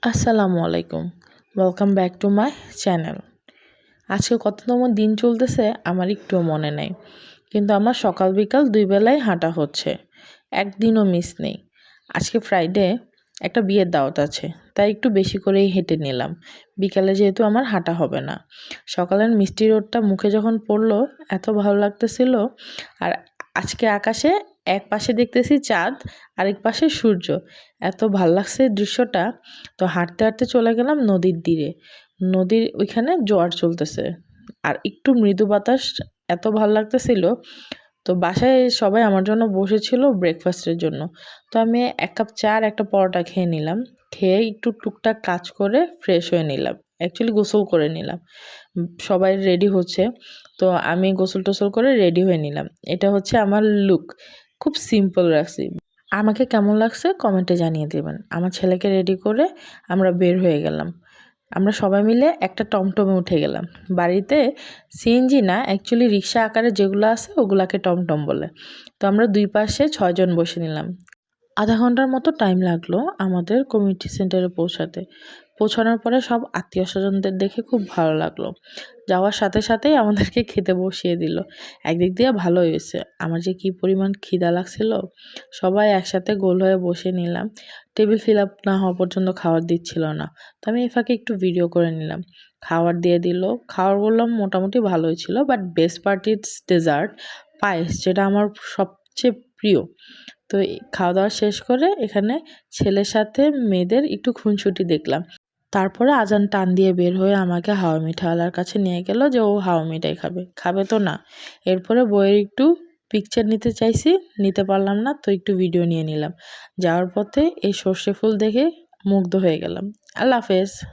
আসসালামু আলাইকুম। Welcome back to my channel. আজকে কততম দিন চলতেছে আমার একটুও মনে নাই, কিন্তু আমার সকাল বিকাল দুই বেলায় হাঁটা হচ্ছে, একদিনও মিস নেই। আজকে ফ্রাইডে, একটা বিয়ের দাওয়াত আছে, তাই একটু বেশি করেই হেঁটে নিলাম। বিকালে যেহেতু আমার হাঁটা হবে না, সকালের মিষ্টি রোদটা মুখে যখন পড়লো এত ভালো লাগতেছিল। আর আজকে আকাশে এক পাশে দেখতেছি চাঁদ, আরেক পাশে সূর্য। এত ভাল লাগছে দৃশ্যটা। তো হাঁটতে হাঁটতে চলে গেলাম নদীর তীরে। নদীর ওইখানে জোয়ার চলতেছে আর একটু মৃদু বাতাস, এত ভাল লাগতেছিল। তো বাসায় সবাই আমার জন্য বসেছিল ব্রেকফাস্টের জন্য। তো আমি এক কাপ চা আর একটা পরোটা খেয়ে নিলাম। খেয়ে একটু টুকটাক কাজ করে ফ্রেশ হয়ে নিলাম, অ্যাকচুয়ালি গোসল করে নিলাম। সবাই রেডি হচ্ছে, তো আমি গোসল টোসল করে রেডি হয়ে নিলাম। এটা হচ্ছে আমার লুক, খুব সিম্পল রাখছি। আমাকে কেমন লাগছে কমেন্টে জানিয়ে দেবেন। আমার ছেলেকে রেডি করে আমরা বের হয়ে গেলাম। আমরা সবাই মিলে একটা টমটমে উঠে গেলাম। বাড়িতে সিএনজি না, অ্যাকচুয়ালি রিক্সা আকারে যেগুলো আছে ওগুলাকে টমটম বলে। তো আমরা দুই পাশে 6 জন বসে নিলাম। আধা ঘন্টার মতো টাইম লাগলো আমাদের কমিউনিটি সেন্টারে পৌঁছাতে। পৌঁছানোর পরে সব আত্মীয় স্বজনদের দেখে খুব ভালো লাগলো। যাওয়ার সাথে সাথেই আমাদেরকে খেতে বসিয়ে দিল। একদিক দিয়ে ভালো হয়েছে, আমার যে কী পরিমাণ খিদা লাগছিল। সবাই একসাথে গোল হয়ে বসে নিলাম। টেবিল ফিল আপ না হওয়া পর্যন্ত খাবার দিচ্ছিল না, তো আমি এই ফাঁকে একটু ভিডিও করে নিলাম। খাবার দিয়ে দিল। খাবার বললাম মোটামুটি ভালোই ছিল, but best part it's dessert, পায়েস, যেটা আমার সবচেয়ে প্রিয়। তো খাওয়া দাওয়া শেষ করে এখানে ছেলের সাথে মেয়েদের একটু খুনসুটি দেখলাম। তারপরে আজান টান দিয়ে বের হয়ে আমাকে হাওয়া মিঠাওয়ালার কাছে নিয়ে গেল যে ও হাওয়া মিঠাই খাবে। খাবে তো না। এরপরে বইয়ের একটু পিকচার নিতে চাইছি, নিতে পারলাম না, তো একটু ভিডিও নিয়ে নিলাম। যাওয়ার পথে এই সর্ষে ফুল দেখে মুগ্ধ হয়ে গেলাম। আল্লাহ হাফেজ।